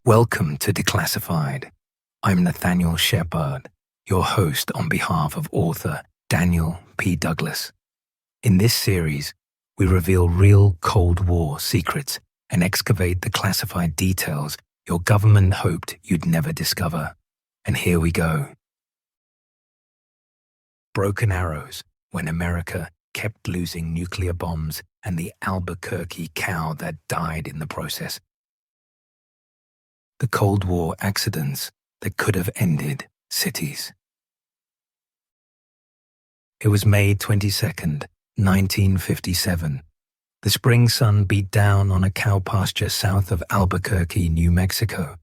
Welcome to Declassified. I'm Nathaniel Shepard, your host on behalf of author Daniel P. Douglas. In this series, we reveal real Cold War secrets and excavate the classified details your government hoped you'd never discover. And here we go. Broken arrows, when America kept losing nuclear bombs and the Albuquerque cow that died in the process. The Cold War accidents that could have ended cities. It was May 22nd, 1957. The spring sun beat down on a cow pasture south of Albuquerque, New Mexico.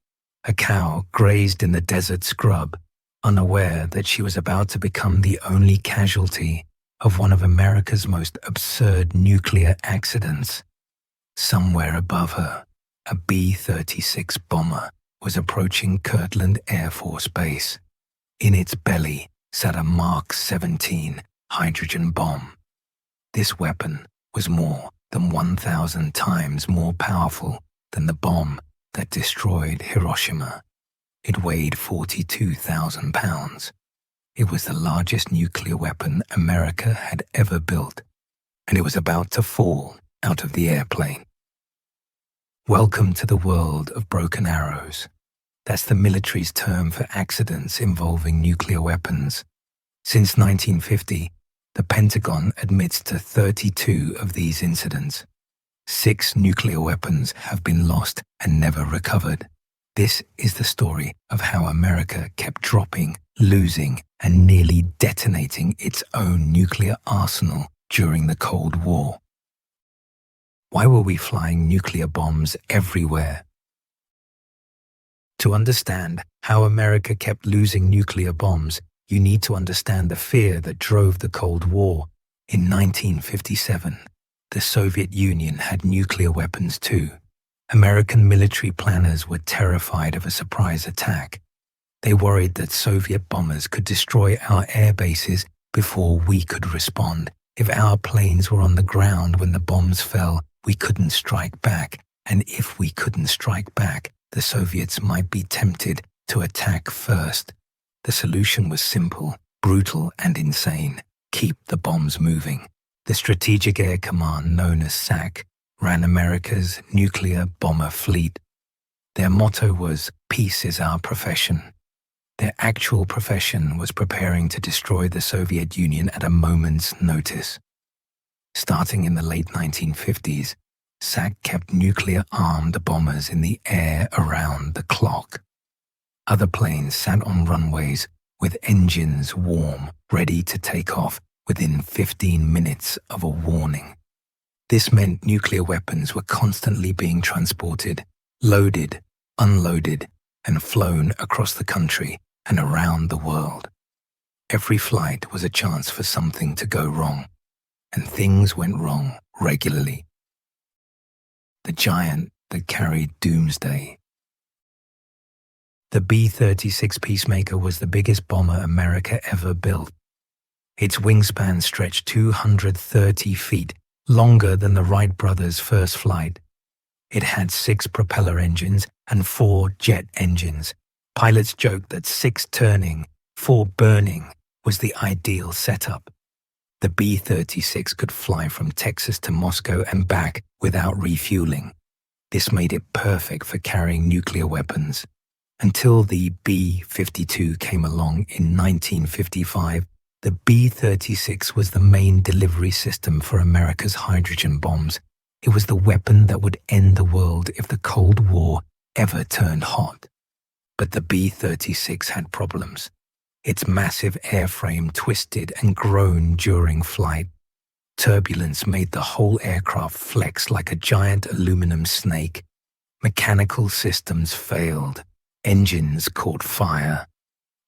A cow grazed in the desert scrub, unaware that she was about to become the only casualty of one of America's most absurd nuclear accidents. Somewhere above her, a B-36 bomber was approaching Kirtland Air Force Base. In its belly sat a Mark 17 hydrogen bomb. This weapon was more than 1,000 times more powerful than the bomb that destroyed Hiroshima. It weighed 42,000 pounds. It was the largest nuclear weapon America had ever built, and it was about to fall out of the airplane. Welcome to the world of broken arrows. That's the military's term for accidents involving nuclear weapons. Since 1950, the Pentagon admits to 32 of these incidents. 6 nuclear weapons have been lost and never recovered. This is the story of how America kept dropping, losing, and nearly detonating its own nuclear arsenal during the Cold War. Why were we flying nuclear bombs everywhere? To understand how America kept losing nuclear bombs, you need to understand the fear that drove the Cold War. In 1957, the Soviet Union had nuclear weapons too. American military planners were terrified of a surprise attack. They worried that Soviet bombers could destroy our air bases before we could respond. If our planes were on the ground when the bombs fell, we couldn't strike back, and if we couldn't strike back, the Soviets might be tempted to attack first. The solution was simple, brutal, and insane. Keep the bombs moving. The Strategic Air Command, known as SAC, ran America's nuclear bomber fleet. Their motto was, "Peace is our profession." Their actual profession was preparing to destroy the Soviet Union at a moment's notice. Starting in the late 1950s, SAC kept nuclear-armed bombers in the air around the clock. Other planes sat on runways with engines warm, ready to take off within 15 minutes of a warning. This meant nuclear weapons were constantly being transported, loaded, unloaded, and flown across the country and around the world. Every flight was a chance for something to go wrong, and things went wrong regularly. The giant that carried doomsday. The B-36 Peacemaker was the biggest bomber America ever built. Its wingspan stretched 230 feet, longer than the Wright brothers' first flight. It had 6 propeller engines and 4 jet engines. Pilots joked that 6 turning, 4 burning was the ideal setup. The B-36 could fly from Texas to Moscow and back without refueling. This made it perfect for carrying nuclear weapons. Until the B-52 came along in 1955, the B-36 was the main delivery system for America's hydrogen bombs. It was the weapon that would end the world if the Cold War ever turned hot. But the B-36 had problems. Its massive airframe twisted and groaned during flight. Turbulence made the whole aircraft flex like a giant aluminum snake. Mechanical systems failed. Engines caught fire.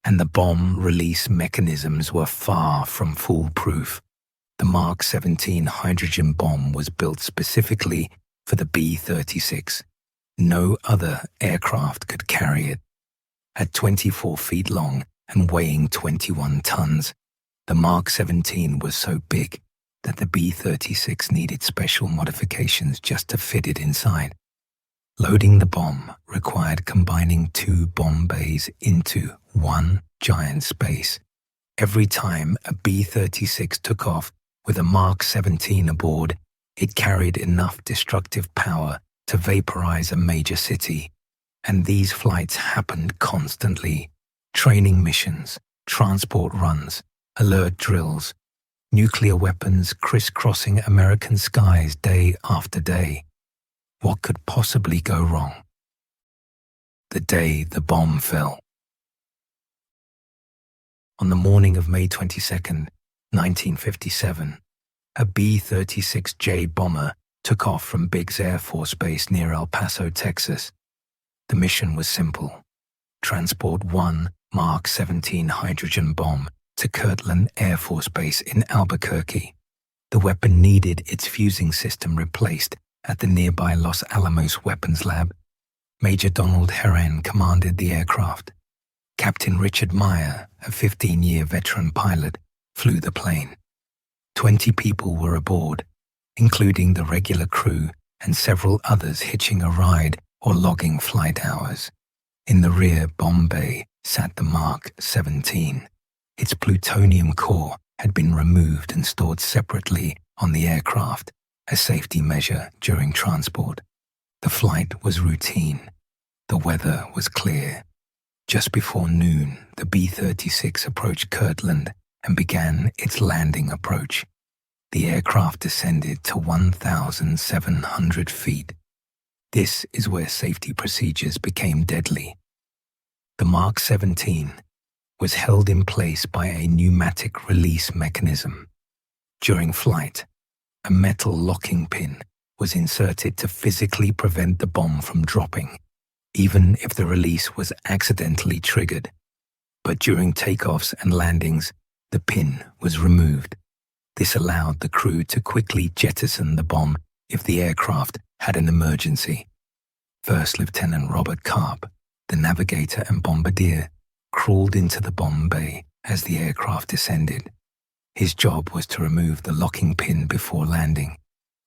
And the bomb release mechanisms were far from foolproof. The Mark 17 hydrogen bomb was built specifically for the B-36. No other aircraft could carry it. At 24 feet long and weighing 21 tons, the Mark 17 was so big that the B-36 needed special modifications just to fit it inside. Loading the bomb required combining two bomb bays into one giant space. Every time a B-36 took off with a Mark 17 aboard, it carried enough destructive power to vaporize a major city. And these flights happened constantly. Training missions, transport runs, alert drills, nuclear weapons crisscrossing American skies day after day. What could possibly go wrong? The day the bomb fell. On the morning of May 22, 1957, a B-36J bomber took off from Biggs Air Force Base near El Paso, Texas. The mission was simple: transport one Mark 17 hydrogen bomb to Kirtland Air Force Base in Albuquerque. The weapon needed its fusing system replaced at the nearby Los Alamos Weapons Lab. Major Donald Herron commanded the aircraft. Captain Richard Meyer, a 15-year veteran pilot, flew the plane. 20 people were aboard, including the regular crew and several others hitching a ride or logging flight hours. In the rear bomb bay sat the Mark 17. Its plutonium core had been removed and stored separately on the aircraft, a safety measure during transport. The flight was routine. The weather was clear. Just before noon, the B-36 approached Kirtland and began its landing approach. The aircraft descended to 1,700 feet. This is where safety procedures became deadly. The Mark 17 was held in place by a pneumatic release mechanism. During flight, a metal locking pin was inserted to physically prevent the bomb from dropping, even if the release was accidentally triggered. But during takeoffs and landings, the pin was removed. This allowed the crew to quickly jettison the bomb if the aircraft had an emergency. First Lieutenant Robert Karp, the navigator and bombardier, crawled into the bomb bay as the aircraft descended. His job was to remove the locking pin before landing.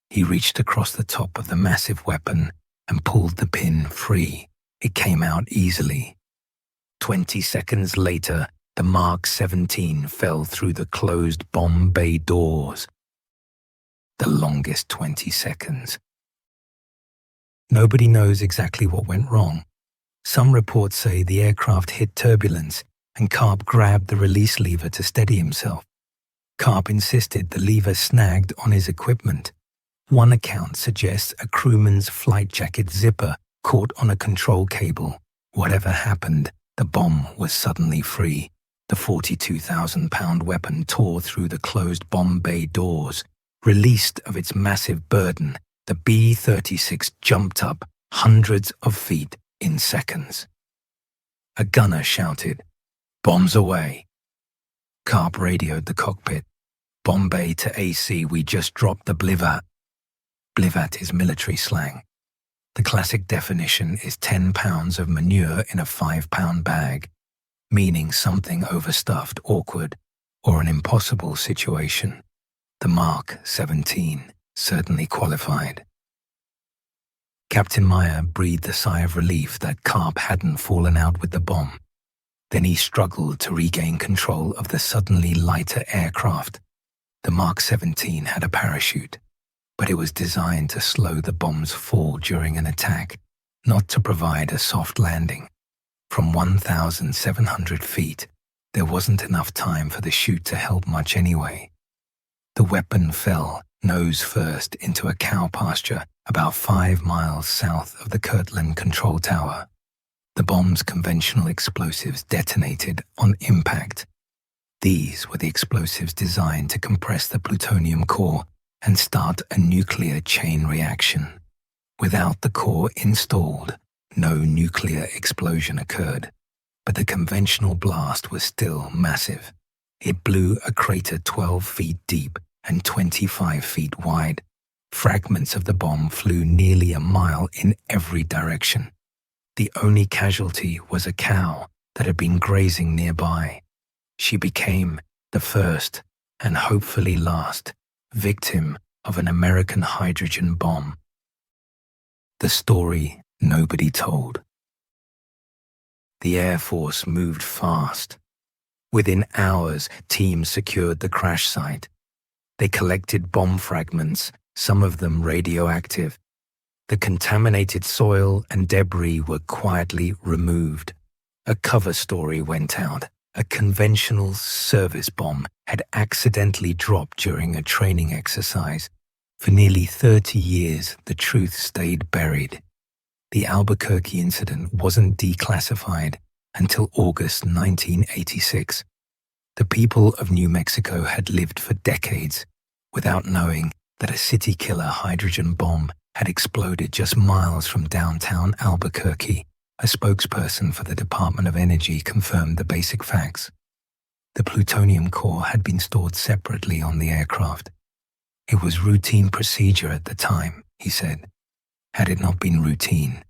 He reached across the top of the massive weapon and pulled the pin free. It came out easily. 20 seconds later, the Mark 17 fell through the closed bomb bay doors. The longest 20 seconds. Nobody knows exactly what went wrong. Some reports say the aircraft hit turbulence and Karp grabbed the release lever to steady himself. Karp insisted the lever snagged on his equipment. One account suggests a crewman's flight jacket zipper caught on a control cable. Whatever happened, the bomb was suddenly free. The 42,000-pound weapon tore through the closed bomb bay doors. Released of its massive burden, the B-36 jumped up hundreds of feet in seconds. A gunner shouted, "Bombs away." Karp radioed the cockpit. "Bomb bay to AC, we just dropped the blivat." Blivat is military slang. The classic definition is 10 pounds of manure in a 5-pound bag, meaning something overstuffed, awkward, or an impossible situation. The Mark 17 certainly qualified. Captain Meyer breathed a sigh of relief that Karp hadn't fallen out with the bomb. Then he struggled to regain control of the suddenly lighter aircraft. The Mark 17 had a parachute, but it was designed to slow the bomb's fall during an attack, not to provide a soft landing. From 1,700 feet, there wasn't enough time for the chute to help much anyway. The weapon fell nose first into a cow pasture about 5 miles south of the Kirtland control tower. The bomb's conventional explosives detonated on impact. These were the explosives designed to compress the plutonium core and start a nuclear chain reaction. Without the core installed, no nuclear explosion occurred, but the conventional blast was still massive. It blew a crater 12 feet deep and 25 feet wide. Fragments of the bomb flew nearly a mile in every direction. The only casualty was a cow that had been grazing nearby. She became the first, and hopefully last, victim of an American hydrogen bomb. The story nobody told. The Air Force moved fast. Within hours, teams secured the crash site. They collected bomb fragments, some of them radioactive. The contaminated soil and debris were quietly removed. A cover story went out. A conventional service bomb had accidentally dropped during a training exercise. For nearly 30 years, the truth stayed buried. The Albuquerque incident wasn't declassified until August 1986. The people of New Mexico had lived for decades without knowing that a city-killer hydrogen bomb had exploded just miles from downtown Albuquerque. A spokesperson for the Department of Energy confirmed the basic facts. The plutonium core had been stored separately on the aircraft. It was routine procedure at the time, he said. Had it not been routine,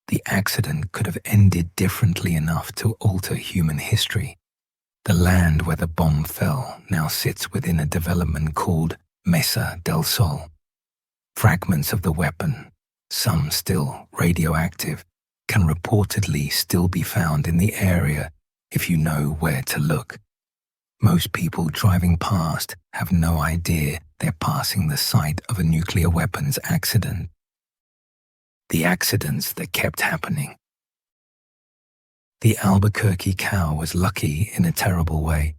the accident could have ended differently enough to alter human history. The land where the bomb fell now sits within a development called Mesa del Sol. Fragments of the weapon, some still radioactive, can reportedly still be found in the area if you know where to look. Most people driving past have no idea they're passing the site of a nuclear weapons accident. The accidents that kept happening. The Albuquerque cow was lucky in a terrible way.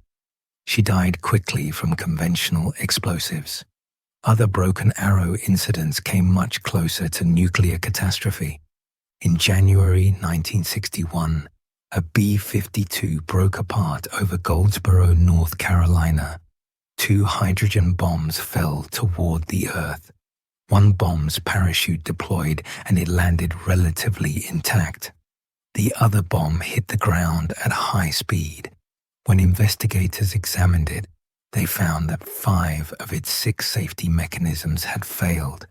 She died quickly from conventional explosives. Other Broken Arrow incidents came much closer to nuclear catastrophe. In January 1961, a B-52 broke apart over Goldsboro, North Carolina. 2 hydrogen bombs fell toward the Earth. One bomb's parachute deployed and it landed relatively intact. The other bomb hit the ground at high speed. When investigators examined it, they found that 5 of its 6 safety mechanisms had failed.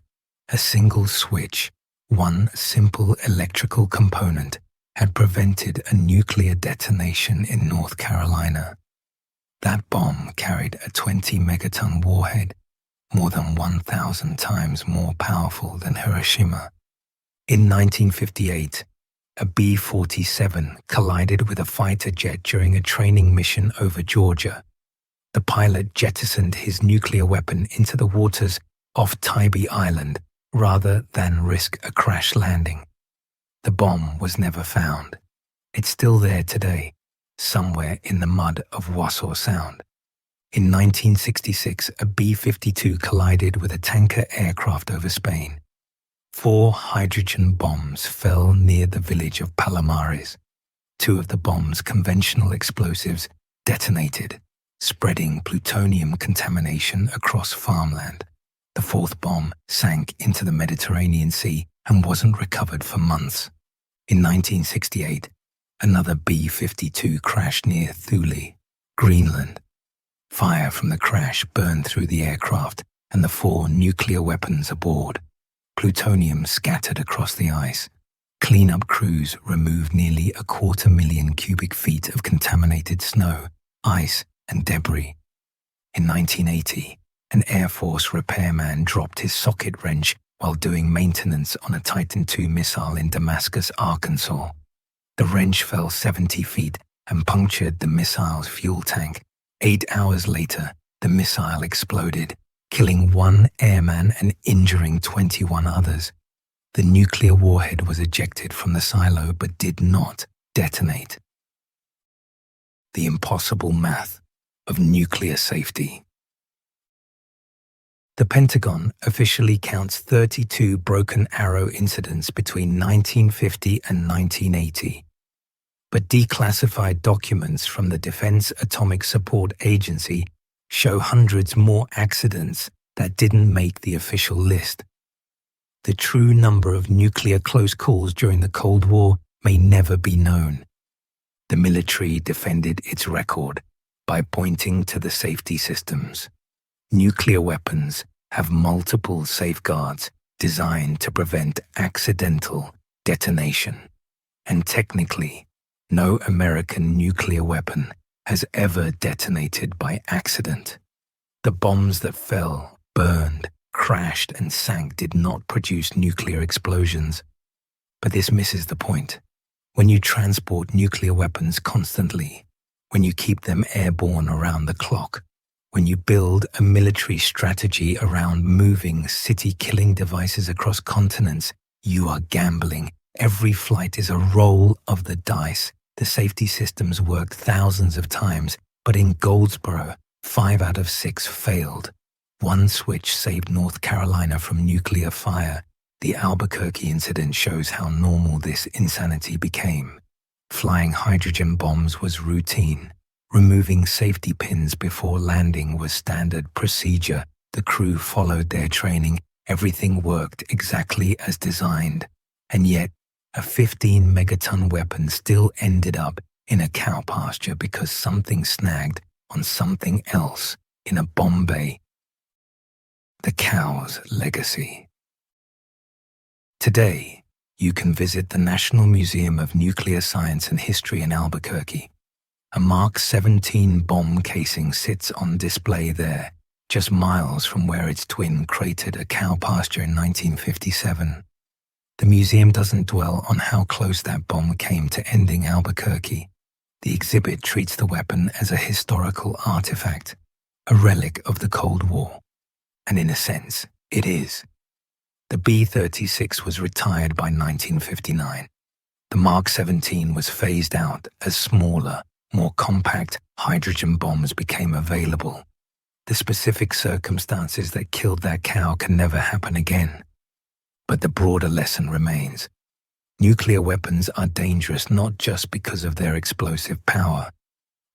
A single switch, one simple electrical component, had prevented a nuclear detonation in North Carolina. That bomb carried a 20-megaton warhead, more than 1,000 times more powerful than Hiroshima. In 1958, a B-47 collided with a fighter jet during a training mission over Georgia. The pilot jettisoned his nuclear weapon into the waters off Tybee Island rather than risk a crash landing. The bomb was never found. It's still there today, somewhere in the mud of Wassaw Sound. In 1966, a B-52 collided with a tanker aircraft over Spain. 4 hydrogen bombs fell near the village of Palomares. 2 of the bombs' conventional explosives detonated, spreading plutonium contamination across farmland. The 4th bomb sank into the Mediterranean Sea and wasn't recovered for months. In 1968, another B-52 crashed near Thule, Greenland. Fire from the crash burned through the aircraft and the 4 nuclear weapons aboard. Plutonium scattered across the ice. Cleanup crews removed nearly 250,000 cubic feet of contaminated snow, ice, and debris. In 1980, an Air Force repairman dropped his socket wrench while doing maintenance on a Titan II missile in Damascus, Arkansas. The wrench fell 70 feet and punctured the missile's fuel tank. 8 hours later, the missile exploded, killing 1 airman and injuring 21 others. The nuclear warhead was ejected from the silo but did not detonate. The impossible math of nuclear safety. The Pentagon officially counts 32 Broken Arrow incidents between 1950 and 1980. But declassified documents from the Defense Atomic Support Agency show hundreds more accidents that didn't make the official list. The true number of nuclear close calls during the Cold War may never be known. The military defended its record by pointing to the safety systems. Nuclear weapons have multiple safeguards designed to prevent accidental detonation. And technically, no American nuclear weapon has ever detonated by accident. The bombs that fell, burned, crashed, and sank did not produce nuclear explosions. But this misses the point. When you transport nuclear weapons constantly, when you keep them airborne around the clock, when you build a military strategy around moving city-killing devices across continents, you are gambling. Every flight is a roll of the dice. The safety systems worked thousands of times, but in Goldsboro, 5 out of 6 failed. One switch saved North Carolina from nuclear fire. The Albuquerque incident shows how normal this insanity became. Flying hydrogen bombs was routine. Removing safety pins before landing was standard procedure. The crew followed their training. Everything worked exactly as designed. And yet, a 15-megaton weapon still ended up in a cow pasture because something snagged on something else in a bomb bay. The cow's legacy. Today, you can visit the National Museum of Nuclear Science and History in Albuquerque. A Mark 17 bomb casing sits on display there, just miles from where its twin cratered a cow pasture in 1957. The museum doesn't dwell on how close that bomb came to ending Albuquerque. The exhibit treats the weapon as a historical artifact, a relic of the Cold War. And in a sense, it is. The B-36 was retired by 1959. The Mark 17 was phased out as smaller, more compact hydrogen bombs became available. The specific circumstances that killed that cow can never happen again. But the broader lesson remains. Nuclear weapons are dangerous not just because of their explosive power.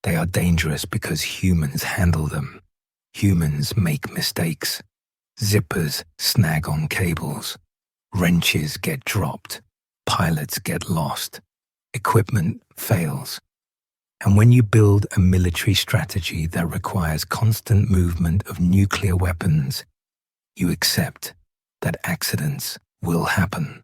They are dangerous because humans handle them. Humans make mistakes. Zippers snag on cables. Wrenches get dropped. Pilots get lost. Equipment fails. And when you build a military strategy that requires constant movement of nuclear weapons, you accept that accidents will happen.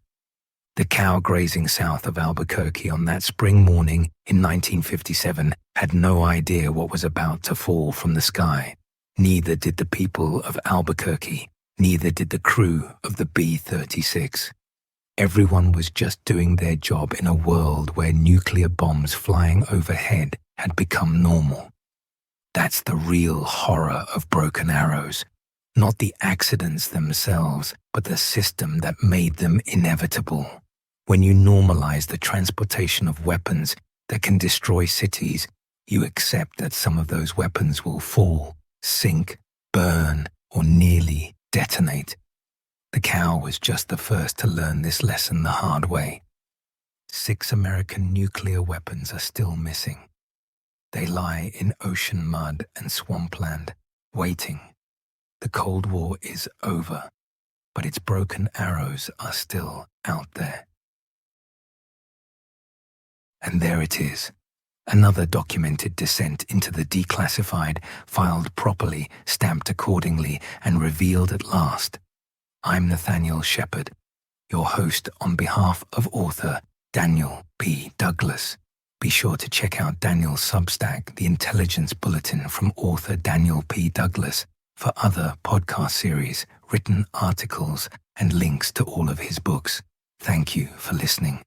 The cow grazing south of Albuquerque on that spring morning in 1957 had no idea what was about to fall from the sky. Neither did the people of Albuquerque, neither did the crew of the B-36. Everyone was just doing their job in a world where nuclear bombs flying overhead had become normal. That's the real horror of broken arrows. Not the accidents themselves, but the system that made them inevitable. When you normalize the transportation of weapons that can destroy cities, you accept that some of those weapons will fall, sink, burn, or nearly detonate. The cow was just the first to learn this lesson the hard way. 6 American nuclear weapons are still missing. They lie in ocean mud and swampland, waiting. The Cold War is over, but its broken arrows are still out there. And there it is, another documented descent into the declassified, filed properly, stamped accordingly, and revealed at last. I'm Nathaniel Shepard, your host on behalf of author Daniel P. Douglas. Be sure to check out Daniel's Substack, The Intelligence Bulletin from author Daniel P. Douglas, for other podcast series, written articles, and links to all of his books. Thank you for listening.